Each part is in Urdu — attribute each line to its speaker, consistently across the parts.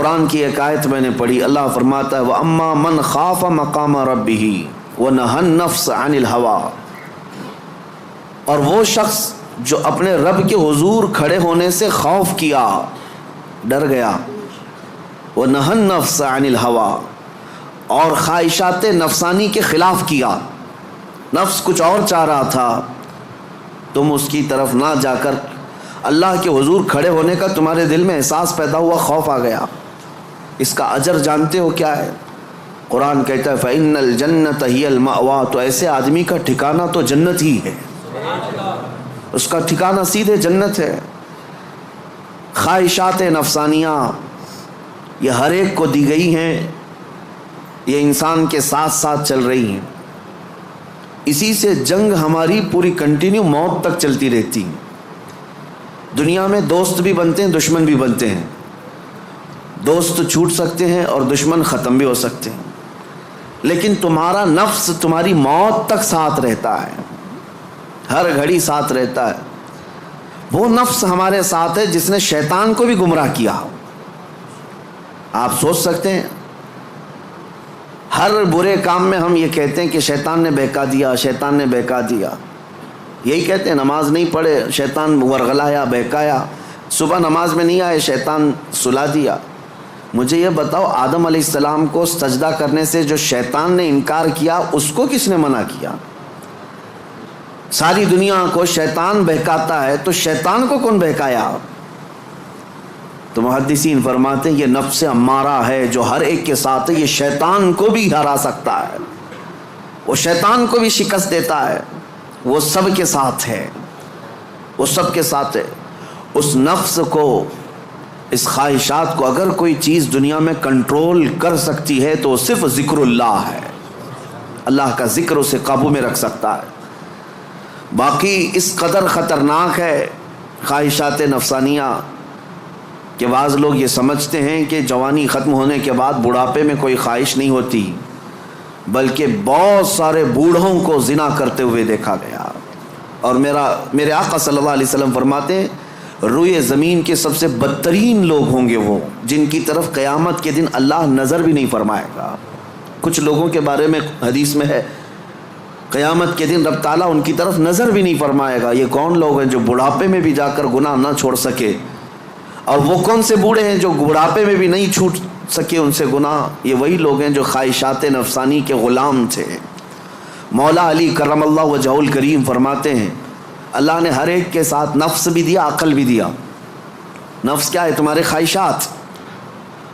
Speaker 1: قرآن کی ایک آیت میں نے پڑھی، اللہ فرماتا ہے وَأَمَّا مَنْ خَافَ مَقَامَ رَبِّهِ وَنَهَى النَّفْسَ عَنِ الْهَوَىٰ، اور وہ شخص جو اپنے رب کے حضور کھڑے ہونے سے خوف کیا، ڈر گیا، وَنَهَى النَّفْسَ عَنِ الْهَوَىٰ، اور خواہشات نفسانی کے خلاف کیا، نفس کچھ اور چاہ رہا تھا، تم اس کی طرف نہ جا کر اللہ کے حضور کھڑے ہونے کا تمہارے دل میں احساس پیدا ہوا، خوف آ گیا، اس کا اجر جانتے ہو کیا ہے؟ قرآن کہتا ہے فَإِنَّ الْجَنَّةَ هِيَ الْمَأْوَىٰ، تو ایسے آدمی کا ٹھکانہ تو جنت ہی ہے، اس کا ٹھکانہ سیدھے جنت ہے۔ خواہشات نفسانیاں یہ ہر ایک کو دی گئی ہیں، یہ انسان کے ساتھ ساتھ چل رہی ہیں، اسی سے جنگ ہماری پوری کنٹینیو موت تک چلتی رہتی ہے۔ دنیا میں دوست بھی بنتے ہیں، دشمن بھی بنتے ہیں، دوست چھوٹ سکتے ہیں اور دشمن ختم بھی ہو سکتے ہیں، لیکن تمہارا نفس تمہاری موت تک ساتھ رہتا ہے، ہر گھڑی ساتھ رہتا ہے۔ وہ نفس ہمارے ساتھ ہے جس نے شیطان کو بھی گمراہ کیا۔ آپ سوچ سکتے ہیں، ہر برے کام میں ہم یہ کہتے ہیں کہ شیطان نے بہکا دیا، شیطان نے بہکا دیا، یہی کہتے ہیں، نماز نہیں پڑھے شیطان ورغلایا، بہکایا، صبح نماز میں نہیں آئے شیطان سلا دیا۔ مجھے یہ بتاؤ، آدم علیہ السلام کو سجدہ کرنے سے جو شیطان نے انکار کیا، اس کو کس نے منع کیا؟ ساری دنیا کو شیطان بہکاتا ہے تو شیطان کو کون بہکایا؟ تو محدثین فرماتے ہیں یہ نفس امارہ ہے جو ہر ایک کے ساتھ ہے، یہ شیطان کو بھی ہرا سکتا ہے، وہ شیطان کو بھی شکست دیتا ہے، وہ سب کے ساتھ ہے، وہ سب کے ساتھ ہے۔ اس نفس کو، اس خواہشات کو اگر کوئی چیز دنیا میں کنٹرول کر سکتی ہے تو صرف ذکر اللہ ہے، اللہ کا ذکر اسے قابو میں رکھ سکتا ہے۔ باقی اس قدر خطرناک ہے خواہشات نفسانیہ کہ بعض لوگ یہ سمجھتے ہیں کہ جوانی ختم ہونے کے بعد بڑھاپے میں کوئی خواہش نہیں ہوتی، بلکہ بہت سارے بوڑھوں کو زنا کرتے ہوئے دیکھا گیا۔ اور میرے آقا صلی اللہ علیہ وسلم فرماتے ہیں روئے زمین کے سب سے بدترین لوگ ہوں گے وہ جن کی طرف قیامت کے دن اللہ نظر بھی نہیں فرمائے گا۔ کچھ لوگوں کے بارے میں حدیث میں ہے قیامت کے دن رب تعالیٰ ان کی طرف نظر بھی نہیں فرمائے گا۔ یہ کون لوگ ہیں جو بڑھاپے میں بھی جا کر گناہ نہ چھوڑ سکے؟ اور وہ کون سے بوڑھے ہیں جو بڑھاپے میں بھی نہیں چھوٹ سکے ان سے گناہ؟ یہ وہی لوگ ہیں جو خواہشات نفسانی کے غلام تھے۔ مولا علی کرم اللہ وجہہ الکریم فرماتے ہیں اللہ نے ہر ایک کے ساتھ نفس بھی دیا، عقل بھی دیا۔ نفس کیا ہے؟ تمہارے خواہشات،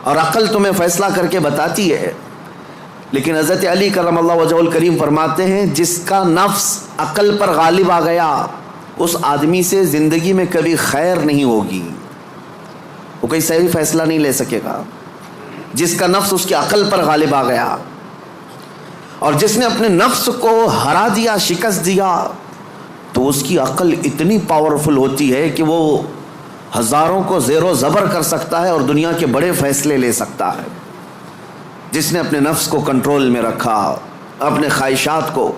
Speaker 1: اور عقل تمہیں فیصلہ کر کے بتاتی ہے۔ لیکن حضرت علی کرم اللہ وجہہ الکریم فرماتے ہیں جس کا نفس عقل پر غالب آ گیا اس آدمی سے زندگی میں کبھی خیر نہیں ہوگی، وہ کوئی صحیح فیصلہ نہیں لے سکے گا۔ جس کا نفس اس کی عقل پر غالب آ گیا، اور جس نے اپنے نفس کو ہرا دیا، شکست دیا، تو اس کی عقل اتنی پاورفل ہوتی ہے کہ وہ ہزاروں کو زیر و زبر کر سکتا ہے اور دنیا کے بڑے فیصلے لے سکتا ہے۔ جس نے اپنے نفس کو کنٹرول میں رکھا، اپنے خواہشات کو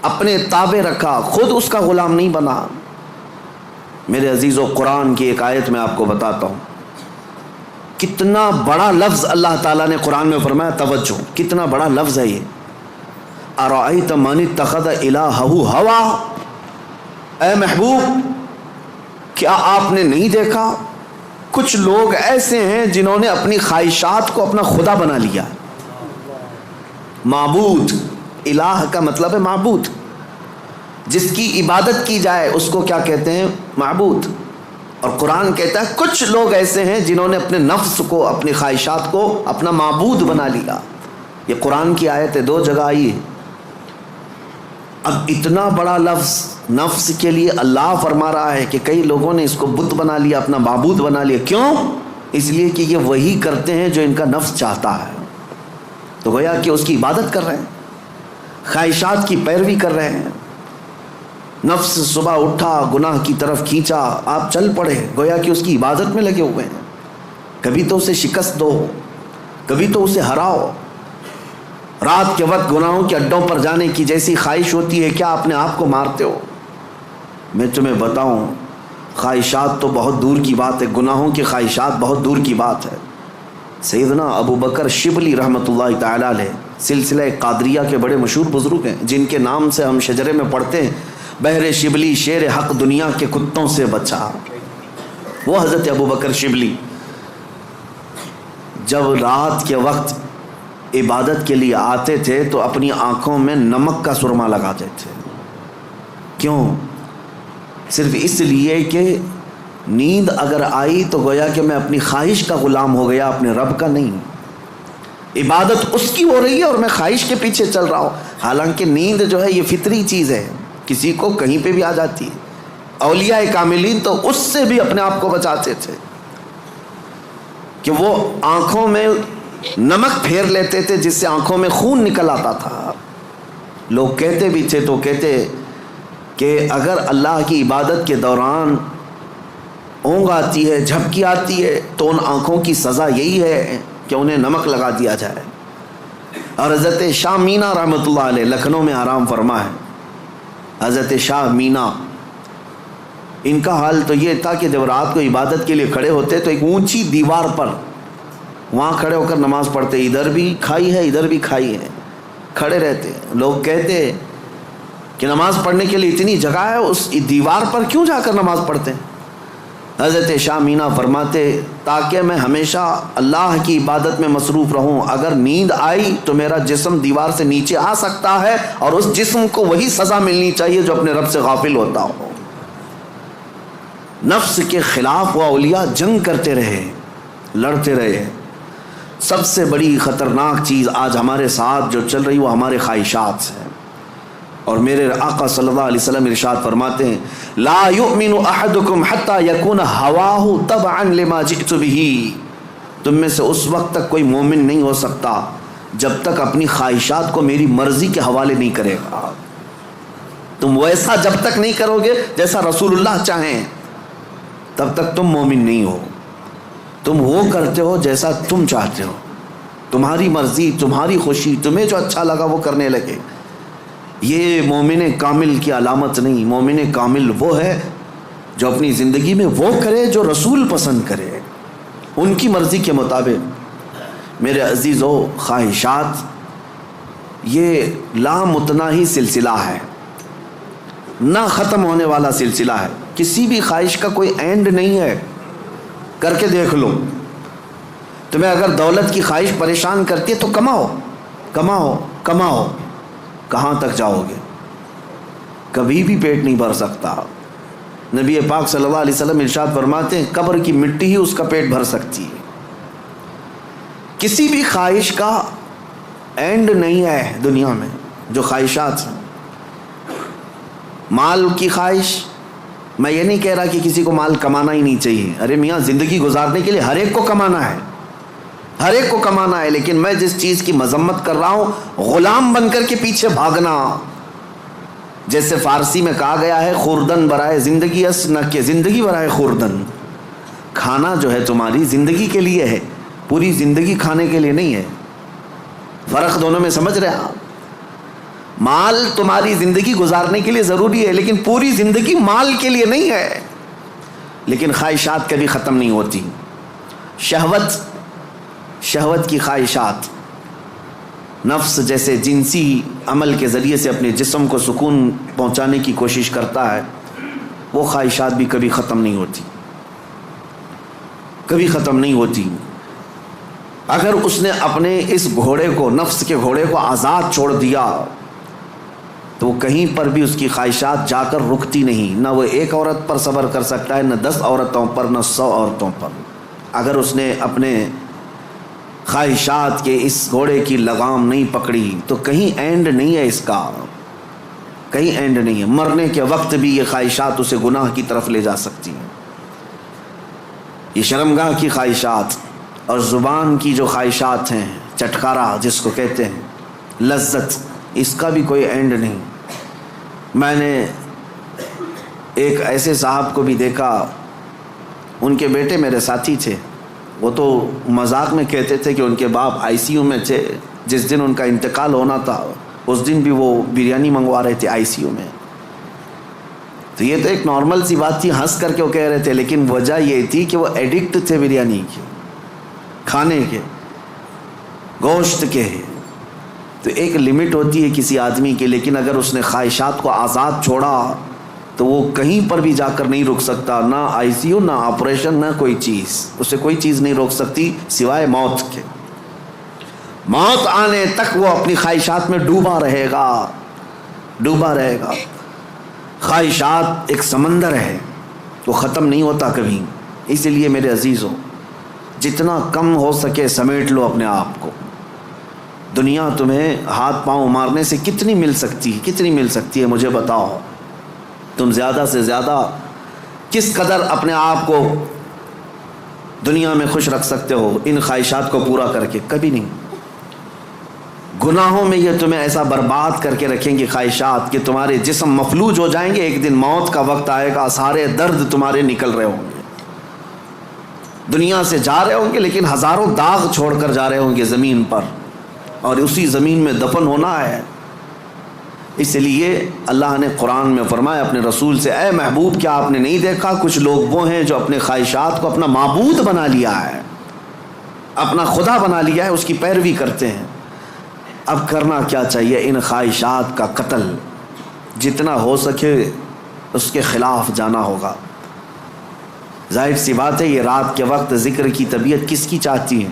Speaker 1: اپنے تابع رکھا، خود اس کا غلام نہیں بنا۔ میرے عزیزو، قرآن کی ایک آیت میں آپ کو بتاتا ہوں، کتنا بڑا لفظ اللہ تعالیٰ نے قرآن میں فرمایا، توجہ، کتنا بڑا لفظ ہے یہ۔ ارأیت من اتخذ الہہ ہوا، اے محبوب کیا آپ نے نہیں دیکھا کچھ لوگ ایسے ہیں جنہوں نے اپنی خواہشات کو اپنا خدا بنا لیا۔ معبود، الہ کا مطلب ہے معبود، جس کی عبادت کی جائے اس کو کیا کہتے ہیں؟ معبود۔ اور قرآن کہتا ہے کچھ لوگ ایسے ہیں جنہوں نے اپنے نفس کو، اپنی خواہشات کو اپنا معبود بنا لیا۔ یہ قرآن کی آیت ہے، 2 جگہ آئی ہے۔ اب اتنا بڑا لفظ نفس کے لیے اللہ فرما رہا ہے کہ کئی لوگوں نے اس کو بت بنا لیا، اپنا معبود بنا لیا۔ کیوں؟ اس لیے کہ یہ وہی کرتے ہیں جو ان کا نفس چاہتا ہے، تو گویا کہ اس کی عبادت کر رہے ہیں، خواہشات کی پیروی کر رہے ہیں۔ نفس صبح اٹھا، گناہ کی طرف کھینچا، آپ چل پڑے، گویا کہ اس کی عبادت میں لگے ہوئے ہیں۔ کبھی تو اسے شکست دو، کبھی تو اسے ہراؤ۔ رات کے وقت گناہوں کے اڈوں پر جانے کی جیسی خواہش ہوتی ہے، کیا اپنے آپ کو مارتے ہو؟ میں تمہیں بتاؤں، خواہشات تو بہت دور کی بات ہے، گناہوں کی خواہشات بہت دور کی بات ہے۔ سیدنا ابو بکر شبلی رحمۃ اللہ تعالی علیہ سلسلہ قادریہ کے بڑے مشہور بزرگ ہیں، جن کے نام سے ہم شجرے میں پڑھتے ہیں بہر شبلی شیر حق دنیا کے کتوں سے بچا۔ وہ حضرت ابو بکر شبلی جب رات کے وقت عبادت کے لیے آتے تھے تو اپنی آنکھوں میں نمک کا سرما لگاتے تھے۔ کیوں؟ صرف اس لیے کہ نیند اگر آئی تو گویا کہ میں اپنی خواہش کا غلام ہو گیا، اپنے رب کا نہیں۔ عبادت اس کی ہو رہی ہے اور میں خواہش کے پیچھے چل رہا ہوں، حالانکہ نیند جو ہے یہ فطری چیز ہے، کسی کو کہیں پہ بھی آ جاتی ہے۔ اولیاء کاملین تو اس سے بھی اپنے آپ کو بچاتے تھے کہ وہ آنکھوں میں نمک پھیر لیتے تھے جس سے آنکھوں میں خون نکل آتا تھا۔ لوگ کہتے بھی تھے تو کہتے کہ اگر اللہ کی عبادت کے دوران اونگ آتی ہے، جھپکی آتی ہے، تو ان آنکھوں کی سزا یہی ہے کہ انہیں نمک لگا دیا جائے۔ اور حضرت شاہ مینا رحمۃ اللہ علیہ لکھنؤ میں آرام فرما ہے، حضرت شاہ مینا، ان کا حال تو یہ تھا کہ جب رات کو عبادت کے لیے کھڑے ہوتے تو ایک اونچی دیوار پر وہاں کھڑے ہو کر نماز پڑھتے، ادھر بھی کھائی ہے ادھر بھی کھائی ہے، کھڑے رہتے۔ لوگ کہتے کہ نماز پڑھنے کے لیے اتنی جگہ ہے، اس دیوار پر کیوں جا کر نماز پڑھتے؟ حضرت شاہ مینا فرماتے تاکہ میں ہمیشہ اللہ کی عبادت میں مصروف رہوں، اگر نیند آئی تو میرا جسم دیوار سے نیچے آ سکتا ہے اور اس جسم کو وہی سزا ملنی چاہیے جو اپنے رب سے غافل ہوتا ہو۔ نفس کے خلاف وہ اولیاء جنگ کرتے رہے، لڑتے رہے۔ سب سے بڑی خطرناک چیز آج ہمارے ساتھ جو چل رہی وہ ہمارے خواہشات سے ہے، اور میرے آقا صلی اللہ علیہ وسلم ارشاد فرماتے ہیں لا یؤمن احدکم حتی یکون ہواہ تبعا لما جئت بہ، تم میں سے اس وقت تک کوئی مومن نہیں ہو سکتا جب تک اپنی خواہشات کو میری مرضی کے حوالے نہیں کرے گا۔ تم ویسا جب تک نہیں کرو گے جیسا رسول اللہ چاہیں تب تک تم مومن نہیں ہو۔ تم وہ کرتے ہو جیسا تم چاہتے ہو، تمہاری مرضی، تمہاری خوشی، تمہیں جو اچھا لگا وہ کرنے لگے۔ یہ مومن کامل کی علامت نہیں۔ مومن کامل وہ ہے جو اپنی زندگی میں وہ کرے جو رسول پسند کرے، ان کی مرضی کے مطابق۔ میرے عزیزو، خواہشات یہ لامتناہی سلسلہ ہے، نہ ختم ہونے والا سلسلہ ہے۔ کسی بھی خواہش کا کوئی اینڈ نہیں ہے۔ کر کے دیکھ لو، تمہیں اگر دولت کی خواہش پریشان کرتی ہے تو کماؤ کماؤ کماؤ، کہاں تک جاؤ گے؟ کبھی بھی پیٹ نہیں بھر سکتا۔ نبی پاک صلی اللہ علیہ وسلم ارشاد فرماتے ہیں قبر کی مٹی ہی اس کا پیٹ بھر سکتی ہے۔ کسی بھی خواہش کا اینڈ نہیں ہے دنیا میں، جو خواہشات ہیں۔ مال کی خواہش، میں یہ نہیں کہہ رہا کہ کسی کو مال کمانا ہی نہیں چاہیے، ارے میاں زندگی گزارنے کے لیے ہر ایک کو کمانا ہے، ہر ایک کو کمانا ہے، لیکن میں جس چیز کی مذمت کر رہا ہوں غلام بن کر کے پیچھے بھاگنا۔ جیسے فارسی میں کہا گیا ہے خوردن برائے زندگی اس نہ کہ زندگی برائے خوردن۔ کھانا جو ہے تمہاری زندگی کے لیے ہے، پوری زندگی کھانے کے لیے نہیں ہے۔ فرق دونوں میں سمجھ رہے آپ؟ مال تمہاری زندگی گزارنے کے لیے ضروری ہے، لیکن پوری زندگی مال کے لیے نہیں ہے۔ لیکن خواہشات کبھی ختم نہیں ہوتی۔ شہوت کی خواہشات، نفس جیسے جنسی عمل کے ذریعے سے اپنے جسم کو سکون پہنچانے کی کوشش کرتا ہے، وہ خواہشات بھی کبھی ختم نہیں ہوتی، کبھی ختم نہیں ہوتی۔ اگر اس نے اپنے اس گھوڑے کو، نفس کے گھوڑے کو آزاد چھوڑ دیا تو وہ کہیں پر بھی اس کی خواہشات جا کر رکتی نہیں۔ نہ وہ ایک عورت پر صبر کر سکتا ہے، نہ 10 عورتوں پر، نہ 100 عورتوں پر۔ اگر اس نے اپنے خواہشات کے اس گھوڑے کی لگام نہیں پکڑی تو کہیں اینڈ نہیں ہے، اس کا کہیں اینڈ نہیں ہے۔ مرنے کے وقت بھی یہ خواہشات اسے گناہ کی طرف لے جا سکتی ہیں۔ یہ شرمگاہ کی خواہشات اور زبان کی جو خواہشات ہیں، چٹکارا جس کو کہتے ہیں، لذت، اس کا بھی کوئی اینڈ نہیں۔ میں نے ایک ایسے صاحب کو بھی دیکھا، ان کے بیٹے میرے ساتھی تھے، وہ تو مذاق میں کہتے تھے کہ ان کے باپ ICU میں تھے، جس دن ان کا انتقال ہونا تھا اس دن بھی وہ بریانی منگوا رہے تھے ICU میں۔ تو یہ تو ایک نارمل سی بات تھی، ہنس کر کے وہ کہہ رہے تھے، لیکن وجہ یہ تھی کہ وہ ایڈکٹ تھے بریانی کے، کھانے کے۔ گوشت کے، تو ایک لمٹ ہوتی ہے کسی آدمی کی، لیکن اگر اس نے خواہشات کو آزاد چھوڑا تو وہ کہیں پر بھی جا کر نہیں رک سکتا، نہ آئی سی یو، نہ آپریشن، نہ کوئی چیز، اسے کوئی چیز نہیں روک سکتی سوائے موت کے۔ موت آنے تک وہ اپنی خواہشات میں ڈوبا رہے گا، ڈوبا رہے گا۔ خواہشات ایک سمندر ہے، وہ ختم نہیں ہوتا کبھی۔ اسی لیے میرے عزیزوں، جتنا کم ہو سکے سمیٹ لو اپنے آپ کو۔ دنیا تمہیں ہاتھ پاؤں مارنے سے کتنی مل سکتی ہے، کتنی مل سکتی ہے مجھے بتاؤ؟ تم زیادہ سے زیادہ کس قدر اپنے آپ کو دنیا میں خوش رکھ سکتے ہو ان خواہشات کو پورا کر کے؟ کبھی نہیں۔ گناہوں میں یہ تمہیں ایسا برباد کر کے رکھیں گے خواہشات کہ تمہارے جسم مفلوج ہو جائیں گے، ایک دن موت کا وقت آئے گا، سارے درد تمہارے نکل رہے ہوں گے، دنیا سے جا رہے ہوں گے لیکن ہزاروں داغ چھوڑ کر جا رہے ہوں گے زمین پر، اور اسی زمین میں دفن ہونا ہے۔ اس لیے اللہ نے قرآن میں فرمایا اپنے رسول سے، اے محبوب کیا آپ نے نہیں دیکھا کچھ لوگ وہ ہیں جو اپنے خواہشات کو اپنا معبود بنا لیا ہے، اپنا خدا بنا لیا ہے، اس کی پیروی کرتے ہیں۔ اب کرنا کیا چاہیے؟ ان خواہشات کا قتل جتنا ہو سکے اس کے خلاف جانا ہوگا۔ ظاہر سی بات ہے یہ رات کے وقت ذکر کی طبیعت کس کی چاہتی ہے؟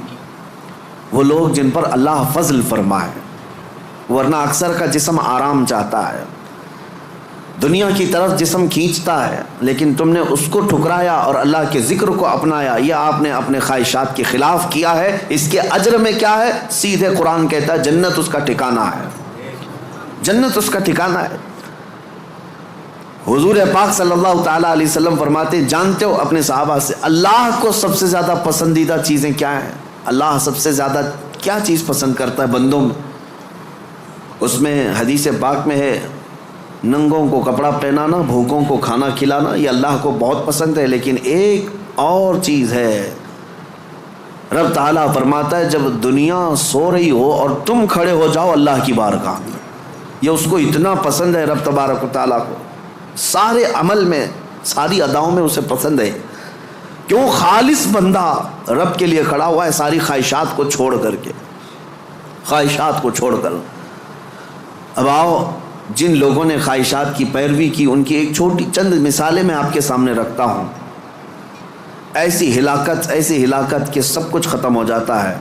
Speaker 1: وہ لوگ جن پر اللہ فضل فرمائے، ورنہ اکثر کا جسم آرام چاہتا ہے، دنیا کی طرف جسم کھینچتا ہے، لیکن تم نے اس کو ٹھکرایا اور اللہ کے ذکر کو اپنایا، یہ آپ نے اپنے خواہشات کے خلاف کیا ہے۔ اس کے اجر میں کیا ہے؟ سیدھے قرآن کہتا ہے جنت اس کا ٹھکانہ ہے، جنت اس کا ٹھکانہ ہے۔ حضور پاک صلی اللہ تعالیٰ علیہ وسلم فرماتے ہیں، جانتے ہو اپنے صحابہ سے اللہ کو سب سے زیادہ پسندیدہ چیزیں کیا ہیں؟ اللہ سب سے زیادہ کیا چیز پسند کرتا ہے بندوں میں؟ اس میں حدیث پاک میں ہے ننگوں کو کپڑا پہنانا، بھوکوں کو کھانا کھلانا، یہ اللہ کو بہت پسند ہے۔ لیکن ایک اور چیز ہے، رب تعالیٰ فرماتا ہے جب دنیا سو رہی ہو اور تم کھڑے ہو جاؤ اللہ کی بارگاہ میں، یہ اس کو اتنا پسند ہے رب تبارک و تعالیٰ کو، سارے عمل میں، ساری اداؤں میں اسے پسند ہے۔ کیوں؟ خالص بندہ رب کے لیے کھڑا ہوا ہے، ساری خواہشات کو چھوڑ کر کے، خواہشات کو چھوڑ کر۔ اب آؤ، جن لوگوں نے خواہشات کی پیروی کی ان کی ایک چھوٹی چند مثالیں میں آپ کے سامنے رکھتا ہوں۔ ایسی ہلاکت کہ سب کچھ ختم ہو جاتا ہے۔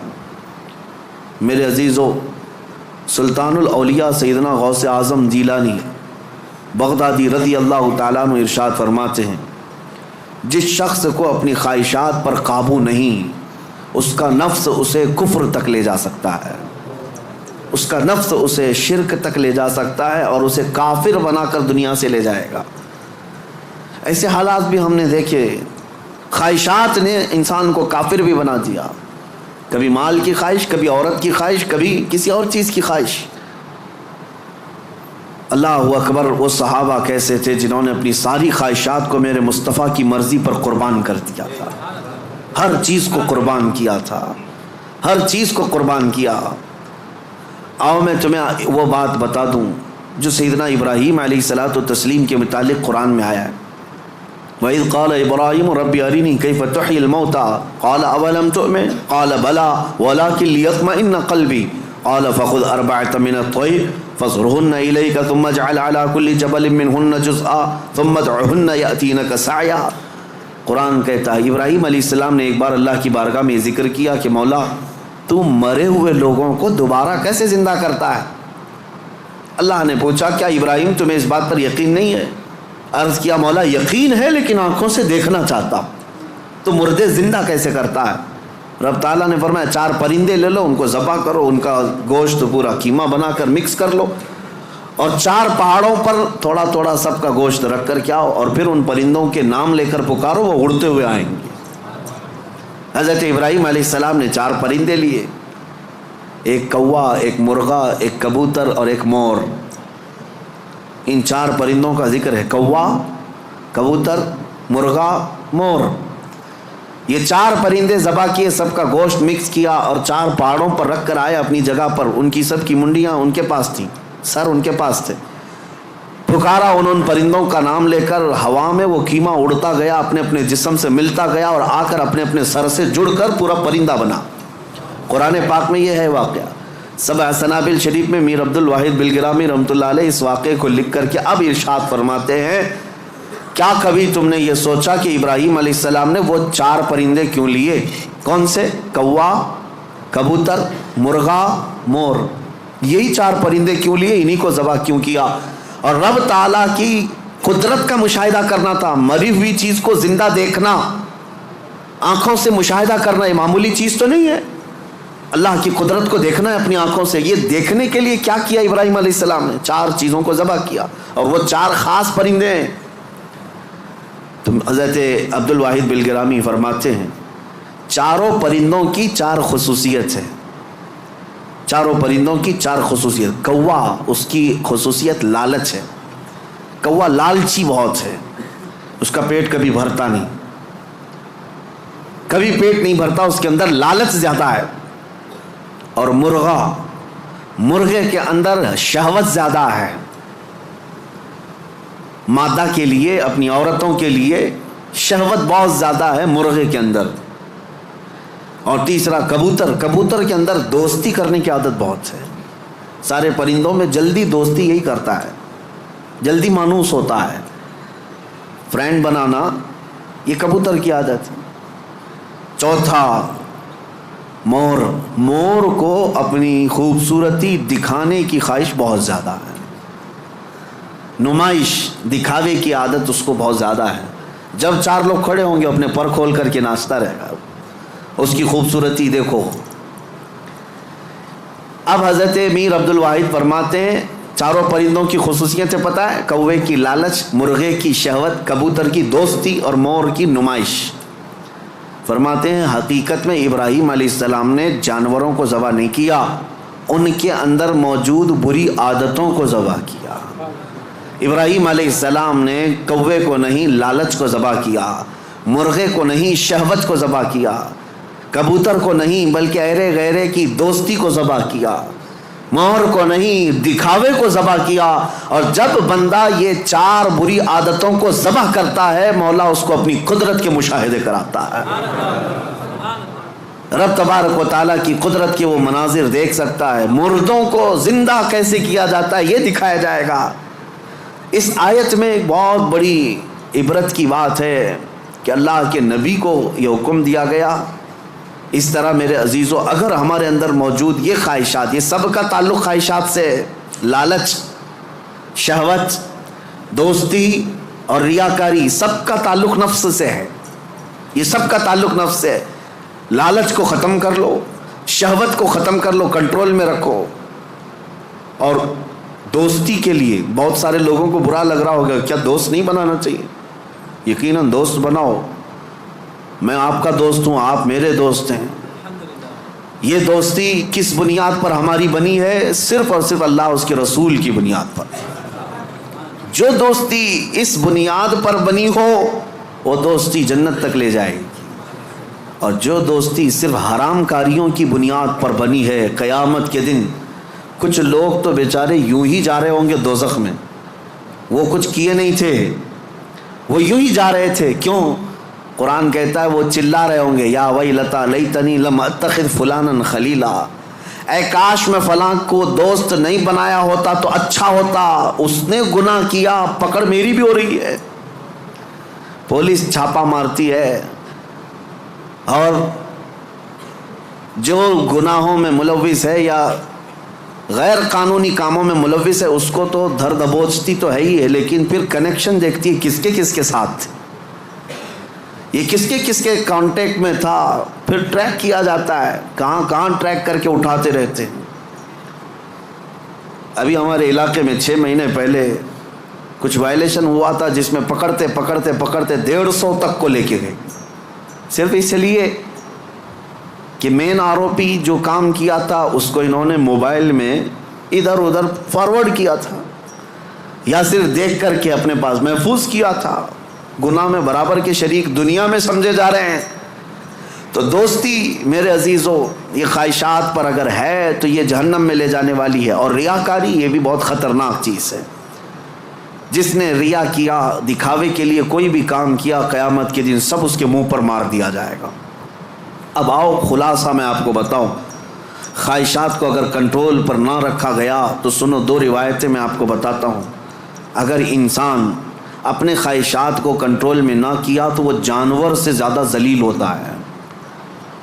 Speaker 1: میرے عزیزو، سلطان الاولیاء سیدنا غوث اعظم جیلانی بغدادی رضی اللہ تعالیٰ عنہ ارشاد فرماتے ہیں، جس شخص کو اپنی خواہشات پر قابو نہیں، اس کا نفس اسے کفر تک لے جا سکتا ہے، اس کا نفس اسے شرک تک لے جا سکتا ہے اور اسے کافر بنا کر دنیا سے لے جائے گا۔ ایسے حالات بھی ہم نے دیکھے، خواہشات نے انسان کو کافر بھی بنا دیا، کبھی مال کی خواہش، کبھی عورت کی خواہش، کبھی کسی اور چیز کی خواہش۔ اللہ اکبر، وہ صحابہ کیسے تھے جنہوں نے اپنی ساری خواہشات کو میرے مصطفیٰ کی مرضی پر قربان کر دیا تھا، ہر چیز کو قربان کیا تھا، ہر چیز کو قربان کیا۔ آؤ میں تمہیں وہ بات بتا دوں جو سیدنا ابراہیم علیہ الصلوۃ والتسلیم کے متعلق قرآن میں آیا ہے۔ وَإِذْ قَالَ إِبْرَاهِيمُ رَبِّ أَرِنِي كَيْفَ تُحْيِي الْمَوْتَىٰ قَالَ أَوَلَمْ تُؤْمِنْ قَالَ بَلَىٰ وَلَٰكِنْ لِيَطْمَئِنَّ قَلْبِي قَالَ فَخُذْ أَرْبَعَةً مِّنَ الطَّيْرِ فَاصْرُهُنَّ إِلَيْكَ ثُمَّ اجْعَلْ عَلَىٰ كُلِّ جَبَلٍ مِّنْهُنَّ جُزْءًا ثُمَّ ادْعُهُنَّ يَأْتِينَكَ سَعْيًا۔ قرآن کہتا ہے ابراہیم علیہ السلام نے ایک بار اللہ کی بارگاہ میں ذکر کیا کہ مولا تو مرے ہوئے لوگوں کو دوبارہ کیسے زندہ کرتا ہے؟ اللہ نے پوچھا کیا ابراہیم تمہیں اس بات پر یقین نہیں ہے؟ عرض کیا مولا یقین ہے لیکن آنکھوں سے دیکھنا چاہتا ہوں، تو مردے زندہ کیسے کرتا ہے؟ رب تعالیٰ نے فرمایا 4 پرندے لے لو، ان کو ذبح کرو، ان کا گوشت پورا قیمہ بنا کر مکس کر لو، اور 4 پہاڑوں پر تھوڑا تھوڑا سب کا گوشت رکھ کر کے آؤ، اور پھر ان پرندوں کے نام لے کر پکارو، وہ اڑتے ہوئے آئیں گے۔ حضرت ابراہیم علیہ السلام نے 4 پرندے لیے، ایک کوا، ایک مرغا، ایک کبوتر اور ایک مور۔ ان 4 پرندوں کا ذکر ہے، کوا، کبوتر، مرغا، مور۔ یہ 4 پرندے ذبح کیے، سب کا گوشت مکس کیا اور 4 پہاڑوں پر رکھ کر آئے اپنی جگہ پر۔ ان کی سب کی منڈیاں ان کے پاس تھیں، سر ان کے پاس تھے۔ پکارا ان پرندوں کا نام لے کر، ہوا میں وہ قیمہ اڑتا گیا، اپنے اپنے جسم سے ملتا گیا اور آ کر اپنے اپنے سر سے جڑ کر پورا پرندہ بنا۔ قرآن پاک میں یہ ہے واقعہ. سبع سنابل شریف میں میر عبد الواحد بلگرامی رحمۃ اللہ علیہ اس واقعے کو لکھ کر کے اب ارشاد فرماتے ہیں کیا کبھی تم نے یہ سوچا کہ ابراہیم علیہ السلام نے وہ 4 پرندے کیوں لیے؟ کون سے؟ کوا، کبوتر، مرغا، مور. یہی 4 پرندے کیوں لیے؟ انہی کو ذبح کیوں کیا؟ اور رب تعالیٰ کی قدرت کا مشاہدہ کرنا تھا. مری ہوئی چیز کو زندہ دیکھنا، آنکھوں سے مشاہدہ کرنا یہ معمولی چیز تو نہیں ہے. اللہ کی قدرت کو دیکھنا ہے اپنی آنکھوں سے. یہ دیکھنے کے لیے کیا کیا ابراہیم علیہ السلام نے؟ 4 چیزوں کو ذبح کیا، اور وہ 4 خاص پرندے ہیں. تو حضرت عبد الواحد بلگرامی فرماتے ہیں چاروں پرندوں کی 4 خصوصیت ہے. چاروں پرندوں کی 4 خصوصیت. کوا، اس کی خصوصیت لالچ ہے. کوا لالچی بہت ہے، اس کا پیٹ کبھی بھرتا نہیں، کبھی پیٹ نہیں بھرتا، اس کے اندر لالچ زیادہ ہے. اور مرغا، مرغے کے اندر شہوت زیادہ ہے، مادہ کے لیے، اپنی عورتوں کے لیے شہوت بہت زیادہ ہے مرغے کے اندر. اور تیسرا کبوتر، کبوتر کے اندر دوستی کرنے کی عادت بہت ہے. سارے پرندوں میں جلدی دوستی یہی کرتا ہے، جلدی مانوس ہوتا ہے، فرینڈ بنانا یہ کبوتر کی عادت ہے. چوتھا مور، مور کو اپنی خوبصورتی دکھانے کی خواہش بہت زیادہ ہے، نمائش، دکھاوے کی عادت اس کو بہت زیادہ ہے. جب 4 لوگ کھڑے ہوں گے اپنے پر کھول کر کے ناچتا رہے گا، اس کی خوبصورتی دیکھو. اب حضرت میر عبد الواحد فرماتے ہیں چاروں پرندوں کی خصوصیتیں پتہ ہے؟ کوے کی لالچ، مرغے کی شہوت، کبوتر کی دوستی اور مور کی نمائش. فرماتے ہیں حقیقت میں ابراہیم علیہ السلام نے جانوروں کو ذبح نہیں کیا، ان کے اندر موجود بری عادتوں کو ذبح کیا. ابراہیم علیہ السلام نے کوے کو نہیں لالچ کو ذبح کیا، مرغے کو نہیں شہوت کو ذبح کیا، کبوتر کو نہیں بلکہ ایرے غیرے کی دوستی کو ذبح کیا، مور کو نہیں دکھاوے کو ذبح کیا. اور جب بندہ یہ 4 بری عادتوں کو ذبح کرتا ہے مولا اس کو اپنی قدرت کے مشاہدے کراتا ہے. رب تبارک و تعالیٰ کی قدرت کے وہ مناظر دیکھ سکتا ہے. مردوں کو زندہ کیسے کیا جاتا ہے یہ دکھایا جائے گا. اس آیت میں ایک بہت بڑی عبرت کی بات ہے کہ اللہ کے نبی کو یہ حکم دیا گیا. اس طرح میرے عزیزو اگر ہمارے اندر موجود یہ خواہشات، یہ سب کا تعلق خواہشات سے، لالچ، شہوت، دوستی اور ریاکاری، سب کا تعلق نفس سے ہے. یہ سب کا تعلق نفس سے ہے. لالچ کو ختم کر لو، شہوت کو ختم کر لو، کنٹرول میں رکھو. اور دوستی کے لیے بہت سارے لوگوں کو برا لگ رہا ہوگا کیا دوست نہیں بنانا چاہیے؟ یقیناً دوست بناؤ. میں آپ کا دوست ہوں، آپ میرے دوست ہیں. یہ دوستی کس بنیاد پر ہماری بنی ہے؟ صرف اور صرف اللہ اس کے رسول کی بنیاد پر. جو دوستی اس بنیاد پر بنی ہو وہ دوستی جنت تک لے جائے گی، اور جو دوستی صرف حرام کاریوں کی بنیاد پر بنی ہے قیامت کے دن کچھ لوگ تو بیچارے یوں ہی جا رہے ہوں گے دوزخ میں. وہ کچھ کیے نہیں تھے، وہ یوں ہی جا رہے تھے. کیوں؟ قرآن کہتا ہے وہ چلا رہے ہوں گے یا ویلتا لیتنی لم اتخذ فلانا خلیلا، اے کاش میں فلاں کو دوست نہیں بنایا ہوتا تو اچھا ہوتا، اس نے گناہ کیا، پکڑ میری بھی ہو رہی ہے، پولیس چھاپا مارتی ہے، اور جو گناہوں میں ملوث ہے یا غیر قانونی کاموں میں ملوث ہے اس کو تو دھر دبوچتی تو ہے ہی ہے، لیکن پھر کنیکشن دیکھتی ہے کس کے ساتھ، یہ کس کے کانٹیکٹ میں تھا، پھر ٹریک کیا جاتا ہے، کہاں ٹریک کر کے اٹھاتے رہتے ہیں. ابھی ہمارے علاقے میں 6 مہینے پہلے کچھ وائلیشن ہوا تھا جس میں پکڑتے 150 تک کو لے کے گئے، صرف اس لیے کہ مین آروپی جو کام کیا تھا اس کو انہوں نے موبائل میں ادھر ادھر فارورڈ کیا تھا یا صرف دیکھ کر کے اپنے پاس محفوظ کیا تھا. گناہ میں برابر کے شریک دنیا میں سمجھے جا رہے ہیں. تو دوستی میرے عزیزو یہ خواہشات پر اگر ہے تو یہ جہنم میں لے جانے والی ہے. اور ریاکاری یہ بھی بہت خطرناک چیز ہے. جس نے ریا کیا، دکھاوے کے لیے کوئی بھی کام کیا، قیامت کے دن سب اس کے منہ پر مار دیا جائے گا. اب آؤ خلاصہ میں آپ کو بتاؤں خواہشات کو اگر کنٹرول پر نہ رکھا گیا تو سنو، 2 روایتیں میں آپ کو بتاتا ہوں. اگر انسان اپنے خواہشات کو کنٹرول میں نہ کیا تو وہ جانور سے زیادہ ذلیل ہوتا ہے.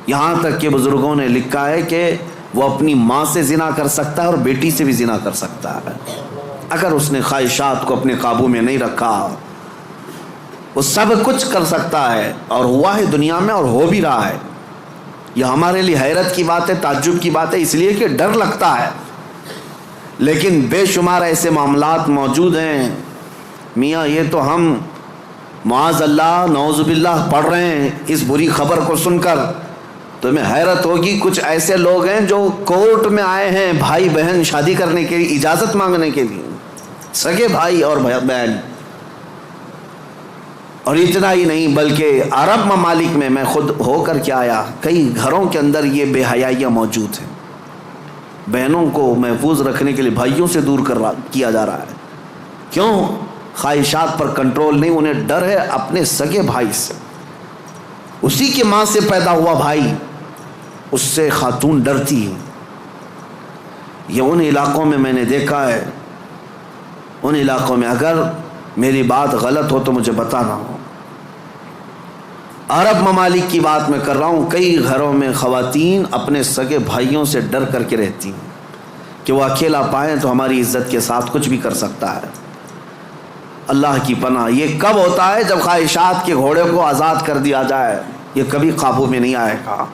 Speaker 1: یہاں تک کہ بزرگوں نے لکھا ہے کہ وہ اپنی ماں سے زنا کر سکتا ہے اور بیٹی سے بھی زنا کر سکتا ہے اگر اس نے خواہشات کو اپنے قابو میں نہیں رکھا. وہ سب کچھ کر سکتا ہے اور ہوا ہے دنیا میں اور ہو بھی رہا ہے. یہ ہمارے لیے حیرت کی بات ہے، تعجب کی بات ہے، اس لیے کہ ڈر لگتا ہے. لیکن بے شمار ایسے معاملات موجود ہیں میاں، یہ تو ہم معاذ اللہ نعوذ باللہ پڑھ رہے ہیں اس بری خبر کو سن کر. تمہیں حیرت ہوگی، کچھ ایسے لوگ ہیں جو کورٹ میں آئے ہیں بھائی بہن شادی کرنے کے لیے، اجازت مانگنے کے لیے، سگے بھائی اور بہن. اور اتنا ہی نہیں بلکہ عرب ممالک میں خود ہو کر کے آیا، کئی گھروں کے اندر یہ بے حیائیاں موجود ہیں. بہنوں کو محفوظ رکھنے کے لیے بھائیوں سے دور کیا جا رہا ہے. کیوں؟ خواہشات پر کنٹرول نہیں، انہیں ڈر ہے اپنے سگے بھائی سے. اسی کی ماں سے پیدا ہوا بھائی، اس سے خاتون ڈرتی ہے. یہ ان علاقوں میں نے دیکھا ہے، ان علاقوں میں، اگر میری بات غلط ہو تو مجھے بتانا ہو. عرب ممالک کی بات میں کر رہا ہوں. کئی گھروں میں خواتین اپنے سگے بھائیوں سے ڈر کر کے رہتی ہیں کہ وہ اکیلا پائیں تو ہماری عزت کے ساتھ کچھ بھی کر سکتا ہے. اللہ کی پناہ. یہ کب ہوتا ہے؟ جب خواہشات کے گھوڑے کو آزاد کر دیا جائے. یہ کبھی قابو میں نہیں آئے گا،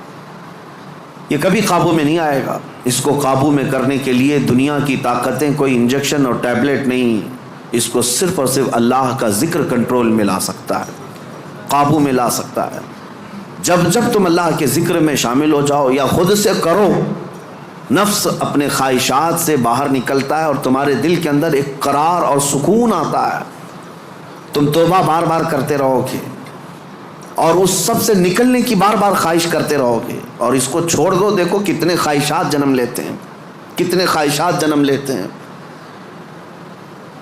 Speaker 1: یہ کبھی قابو میں نہیں آئے گا. اس کو قابو میں کرنے کے لیے دنیا کی طاقتیں، کوئی انجیکشن اور ٹیبلٹ نہیں، اس کو صرف اور صرف اللہ کا ذکر کنٹرول میں لا سکتا ہے، قابو میں لا سکتا ہے. جب تم اللہ کے ذکر میں شامل ہو جاؤ یا خود سے کرو، نفس اپنے خواہشات سے باہر نکلتا ہے اور تمہارے دل کے اندر ایک قرار اور سکون آتا ہے. تم توبہ بار بار کرتے رہو گے اور اس سب سے نکلنے کی بار بار خواہش کرتے رہو گے. اور اس کو چھوڑ دو، دیکھو کتنے خواہشات جنم لیتے ہیں، کتنے خواہشات جنم لیتے ہیں.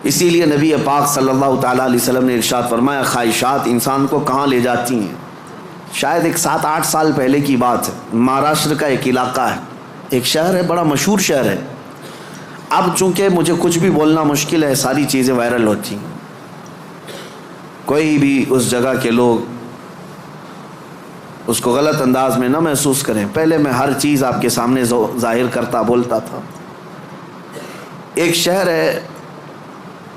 Speaker 1: اسی لیے نبی پاک صلی اللہ تعالیٰ علیہ وسلم نے ارشاد فرمایا، خواہشات انسان کو کہاں لے جاتی ہیں. شاید ایک 7-8 سال پہلے کی بات ہے. مہاراشٹر کا ایک علاقہ ہے، ایک شہر ہے، بڑا مشہور شہر ہے. اب چونکہ مجھے کچھ بھی بولنا مشکل ہے، ساری چیزیں وائرل ہوتی ہیں. کوئی بھی اس جگہ کے لوگ اس کو غلط انداز میں نہ محسوس کریں. پہلے میں ہر چیز آپ کے سامنے ظاہر کرتا بولتا تھا. ایک شہر ہے،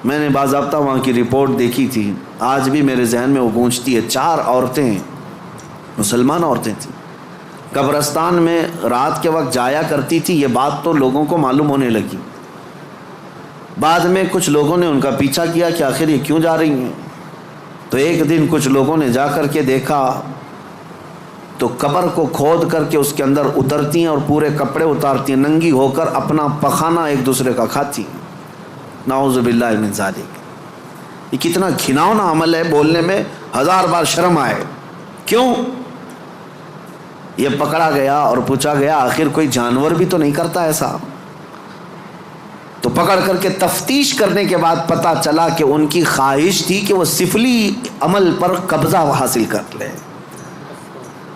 Speaker 1: میں نے باضابطہ وہاں کی رپورٹ دیکھی تھی، آج بھی میرے ذہن میں وہ گونجتی ہے. 4 عورتیں، مسلمان عورتیں تھیں، قبرستان میں رات کے وقت جایا کرتی تھی. یہ بات تو لوگوں کو معلوم ہونے لگی. بعد میں کچھ لوگوں نے ان کا پیچھا کیا کہ آخر یہ کیوں جا رہی ہیں. تو ایک دن کچھ لوگوں نے جا کر کے دیکھا تو قبر کو کھود کر کے اس کے اندر اترتی ہیں اور پورے کپڑے اتارتی ہیں، ننگی ہو کر اپنا پخانہ ایک دوسرے کا کھاتی ہیں. نعوذ باللہ من ذالک. یہ کتنا گھناؤنا عمل ہے، بولنے میں 1000 بار شرم آئے. کیوں؟ یہ پکڑا گیا اور پوچھا گیا آخر کوئی جانور بھی تو نہیں کرتا ایسا. تو پکڑ کر کے تفتیش کرنے کے بعد پتہ چلا کہ ان کی خواہش تھی کہ وہ سفلی عمل پر قبضہ حاصل کر لیں.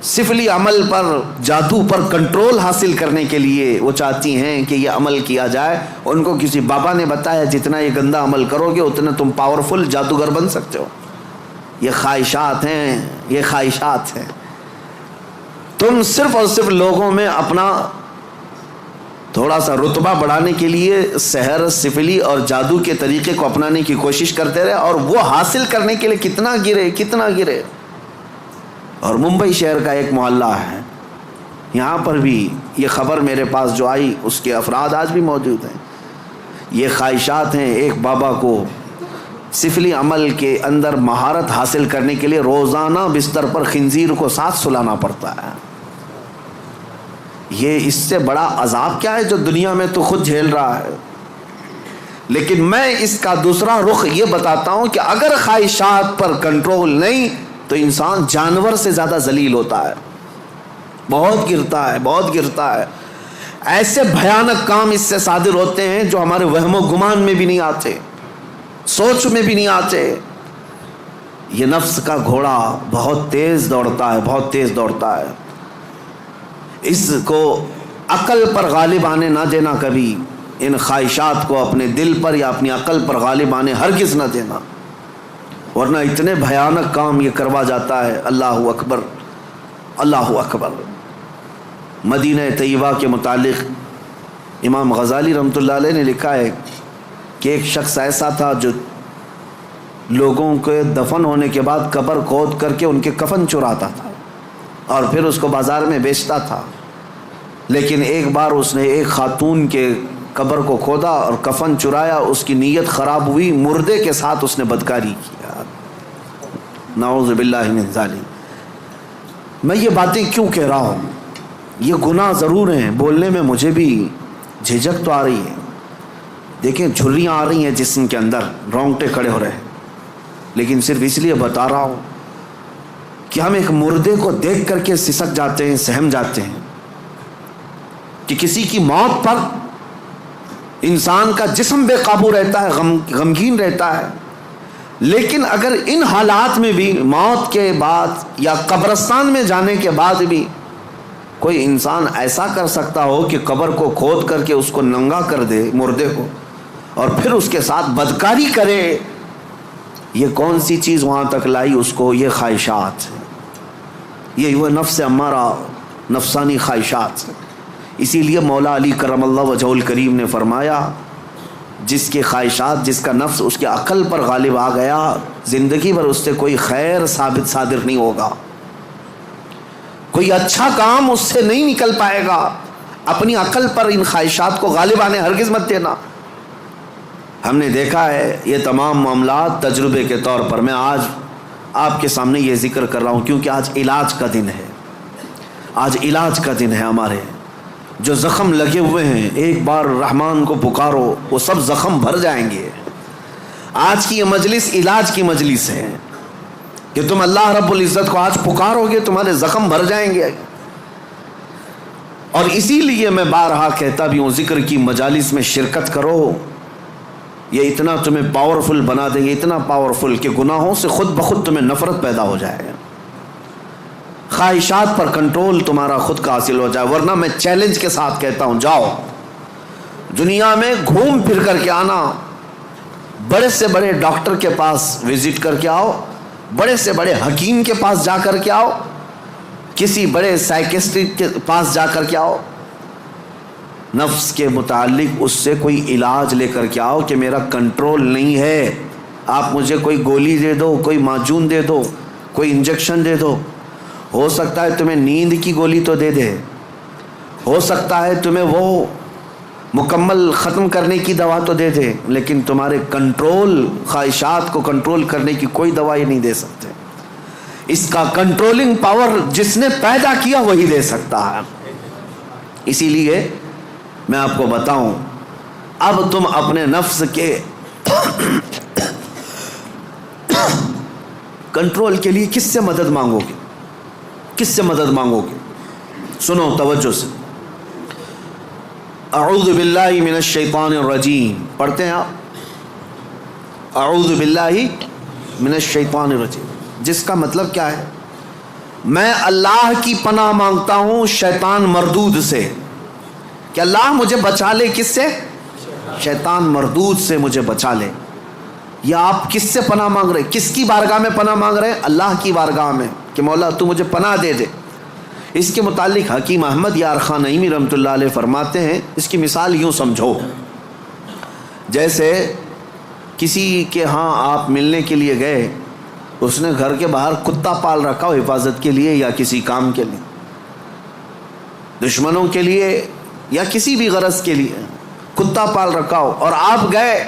Speaker 1: سفلی عمل پر، جادو پر کنٹرول حاصل کرنے کے لیے وہ چاہتی ہیں کہ یہ عمل کیا جائے. ان کو کسی بابا نے بتایا جتنا یہ گندا عمل کرو گے اتنا تم پاورفل جادوگر بن سکتے ہو. یہ خواہشات ہیں، یہ خواہشات ہیں. تم صرف اور صرف لوگوں میں اپنا تھوڑا سا رتبہ بڑھانے کے لیے سحر، سفلی اور جادو کے طریقے کو اپنانے کی کوشش کرتے رہے اور وہ حاصل کرنے کے لیے کتنا گرے. اور ممبئی شہر کا ایک محلہ ہے، یہاں پر بھی یہ خبر میرے پاس جو آئی اس کے افراد آج بھی موجود ہیں. یہ خواہشات ہیں. ایک بابا کو سفلی عمل کے اندر مہارت حاصل کرنے کے لیے روزانہ بستر پر خنزیر کو ساتھ سلانا پڑتا ہے. یہ اس سے بڑا عذاب کیا ہے جو دنیا میں تو خود جھیل رہا ہے. لیکن میں اس کا دوسرا رخ یہ بتاتا ہوں کہ اگر خواہشات پر کنٹرول نہیں تو انسان جانور سے زیادہ ذلیل ہوتا ہے، بہت گرتا ہے. ایسے بھیانک کام اس سے صادر ہوتے ہیں جو ہمارے وہم و گمان میں بھی نہیں آتے، سوچ میں بھی نہیں آتے. یہ نفس کا گھوڑا بہت تیز دوڑتا ہے. اس کو عقل پر غالب آنے نہ دینا کبھی، ان خواہشات کو اپنے دل پر یا اپنی عقل پر غالب آنے ہرگز نہ دینا، ورنہ اتنے بھیانک کام یہ کروا جاتا ہے۔ اللہ اکبر، اللہ اکبر۔ مدینہ طیبہ کے متعلق امام غزالی رحمۃ اللہ علیہ نے لکھا ہے کہ ایک شخص ایسا تھا جو لوگوں کے دفن ہونے کے بعد قبر کھود کر کے ان کے کفن چراتا تھا اور پھر اس کو بازار میں بیچتا تھا، لیکن ایک بار اس نے ایک خاتون کے قبر کو کھودا اور کفن چرایا، اس کی نیت خراب ہوئی، مردے کے ساتھ اس نے بدکاری کیا، نعوذ باللہ من ذالک۔ میں یہ باتیں کیوں کہہ رہا ہوں؟ یہ گناہ ضرور ہیں، بولنے میں مجھے بھی جھجک تو آ رہی ہے، دیکھیں جھریاں آ رہی ہیں جسم کے اندر، رونگٹے کھڑے ہو رہے ہیں، لیکن صرف اس لیے بتا رہا ہوں کہ ہم ایک مردے کو دیکھ کر کے سسک جاتے ہیں، سہم جاتے ہیں کہ کسی کی موت پر انسان کا جسم بے قابو رہتا ہے، غمگین رہتا ہے، لیکن اگر ان حالات میں بھی موت کے بعد یا قبرستان میں جانے کے بعد بھی کوئی انسان ایسا کر سکتا ہو کہ قبر کو کھود کر کے اس کو ننگا کر دے مردے کو اور پھر اس کے ساتھ بدکاری کرے، یہ کون سی چیز وہاں تک لائی اس کو؟ یہ خواہشات، یہ وہ نفس امارہ، نفسانی خواہشات۔ اسی لیے مولا علی کرم اللہ وجہہ الکریم نے فرمایا جس کی خواہشات، جس کا نفس اس کے عقل پر غالب آ گیا، زندگی بھر اس سے کوئی خیر ثابت صادر نہیں ہوگا، کوئی اچھا کام اس سے نہیں نکل پائے گا۔ اپنی عقل پر ان خواہشات کو غالب آنے ہرگز مت دینا۔ ہم نے دیکھا ہے یہ تمام معاملات تجربے کے طور پر، میں آج آپ کے سامنے یہ ذکر کر رہا ہوں کیونکہ آج علاج کا دن ہے، آج علاج کا دن ہے۔ ہمارے جو زخم لگے ہوئے ہیں ایک بار رحمان کو پکارو، وہ سب زخم بھر جائیں گے۔ آج کی یہ مجلس علاج کی مجلس ہے کہ تم اللہ رب العزت کو آج پکارو گے، تمہارے زخم بھر جائیں گے۔ اور اسی لیے میں بارہا کہتا بھی ہوں ذکر کی مجالس میں شرکت کرو، یہ اتنا تمہیں پاورفل بنا دیں گے، اتنا پاورفل کہ گناہوں سے خود بخود تمہیں نفرت پیدا ہو جائے، خواہشات پر کنٹرول تمہارا خود کا حاصل ہو جائے۔ ورنہ میں چیلنج کے ساتھ کہتا ہوں جاؤ دنیا میں گھوم پھر کر کے آنا، بڑے سے بڑے ڈاکٹر کے پاس وزٹ کر کے آؤ، بڑے سے بڑے حکیم کے پاس جا کر کے آؤ، کسی بڑے سائیکسٹرسٹ کے پاس جا کر کے آؤ، نفس کے متعلق اس سے کوئی علاج لے کر کے آؤ کہ میرا کنٹرول نہیں ہے، آپ مجھے کوئی گولی دے دو، کوئی معجون دے دو، کوئی انجیکشن دے دو، ہو سکتا ہے تمہیں نیند کی گولی تو دے دے، ہو سکتا ہے تمہیں وہ مکمل ختم کرنے کی دوا تو دے دے، لیکن تمہارے کنٹرول، خواہشات کو کنٹرول کرنے کی کوئی دوائی نہیں دے سکتے۔ اس کا کنٹرولنگ پاور جس نے پیدا کیا وہی دے سکتا ہے۔ اسی لیے میں آپ کو بتاؤں، اب تم اپنے نفس کے کنٹرول کے لیے کس سے مدد مانگو گے؟ کس سے مدد مانگو گے؟ سنو توجہ سے، اعوذ باللہ من الشیطان الرجیم پڑھتے ہیں آپ، اعوذ باللہ من الشیطان الرجیم، جس کا مطلب کیا ہے؟ میں اللہ کی پناہ مانگتا ہوں شیطان مردود سے، کہ اللہ مجھے بچا لے، کس سے؟ شیطان مردود سے مجھے بچا لے۔ یا آپ کس سے پناہ مانگ رہے؟ کس کی بارگاہ میں پناہ مانگ رہے ہیں؟ اللہ کی بارگاہ میں، کہ مولا تو مجھے پناہ دے دے۔ اس کے متعلق حکیم احمد یار خان نعیمی رحمۃ اللہ علیہ فرماتے ہیں، اس کی مثال یوں سمجھو، جیسے کسی کے ہاں آپ ملنے کے لیے گئے، اس نے گھر کے باہر کتا پال رکھا ہو حفاظت کے لیے یا کسی کام کے لیے، دشمنوں کے لیے یا کسی بھی غرض کے لیے کتا پال رکھا ہو، اور آپ گئے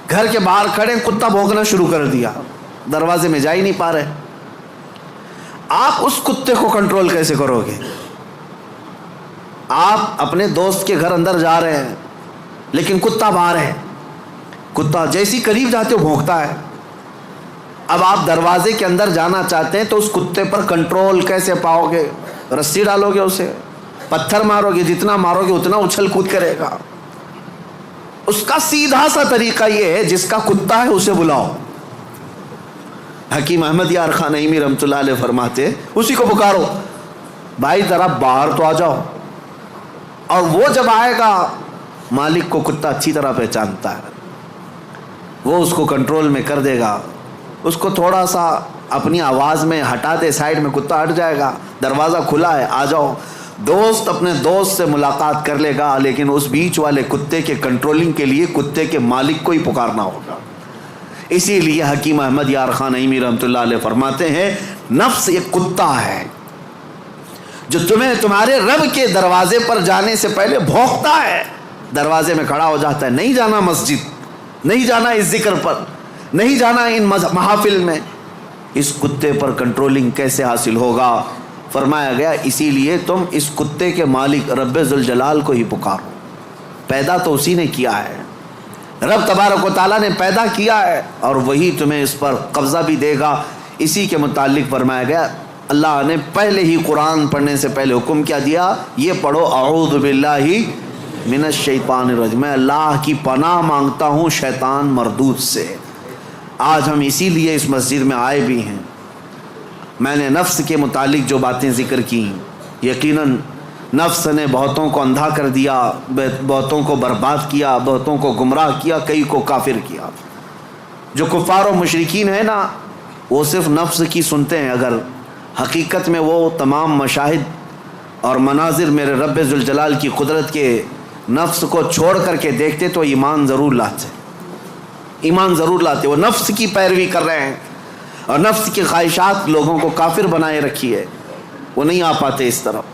Speaker 1: گھر کے باہر کھڑے، کتا بھونکنا شروع کر دیا، دروازے میں جا ہی نہیں پا رہے، آپ اس کتے کو کنٹرول کیسے کرو گے؟ آپ اپنے دوست کے گھر اندر جا رہے ہیں لیکن کتا باہر ہے، کتا جیسی قریب جاتے ہو بھونکتا ہے، اب آپ دروازے کے اندر جانا چاہتے ہیں تو اس کتے پر کنٹرول کیسے پاؤ گے؟ رسی ڈالو گے اسے، پتھر مارو گے، جتنا مارو گے اتنا اچھل کود کرے گا۔ اس کا سیدھا سا طریقہ یہ ہے، جس کا کتا ہے اسے بلاؤ۔ حکیم احمد یار خان نعیمی رحمۃ اللہ علیہ فرماتے اسی کو پکارو، بھائی ذرا باہر تو آ جاؤ، اور وہ جب آئے گا مالک کو کتا اچھی طرح پہچانتا ہے، وہ اس کو کنٹرول میں کر دے گا، اس کو تھوڑا سا اپنی آواز میں ہٹا دے، سائڈ میں کتا ہٹ جائے گا، دروازہ کھلا ہے آ جاؤ، دوست اپنے دوست سے ملاقات کر لے گا، لیکن اس بیچ والے کتے کے کنٹرولنگ کے لیے کتے کے مالک کو ہی پکارنا ہوگا۔ اسی لیے حکیم احمد یار خان نعیمی رحمۃ اللہ علیہ فرماتے ہیں نفس ایک کتا ہے جو تمہیں تمہارے رب کے دروازے پر جانے سے پہلے بھونکتا ہے، دروازے میں کھڑا ہو جاتا ہے، نہیں جانا مسجد، نہیں جانا اس ذکر پر، نہیں جانا ان محافل میں۔ اس کتے پر کنٹرولنگ کیسے حاصل ہوگا؟ فرمایا گیا اسی لیے تم اس کتے کے مالک رب ذوالجلال کو ہی پکارو، پیدا تو اسی نے کیا ہے، رب تبارک و تعالیٰ نے پیدا کیا ہے اور وہی تمہیں اس پر قبضہ بھی دے گا۔ اسی کے متعلق فرمایا گیا اللہ نے پہلے ہی قرآن پڑھنے سے پہلے حکم کیا دیا، یہ پڑھو اعوذ باللہ من الشیطان الرجیم، میں اللہ کی پناہ مانگتا ہوں شیطان مردود سے۔ آج ہم اسی لیے اس مسجد میں آئے بھی ہیں۔ میں نے نفس کے متعلق جو باتیں ذکر کی، یقیناً نفس نے بہتوں کو اندھا کر دیا، بہتوں کو برباد کیا، بہتوں کو گمراہ کیا، کئی کو کافر کیا۔ جو کفار و مشرکین ہیں نا، وہ صرف نفس کی سنتے ہیں، اگر حقیقت میں وہ تمام مشاہد اور مناظر میرے رب ذوالجلال کی قدرت کے نفس کو چھوڑ کر کے دیکھتے تو ایمان ضرور لاتے، ایمان ضرور لاتے۔ وہ نفس کی پیروی کر رہے ہیں اور نفس کی خواہشات لوگوں کو کافر بنائے رکھی ہے، وہ نہیں آ پاتے اس طرف۔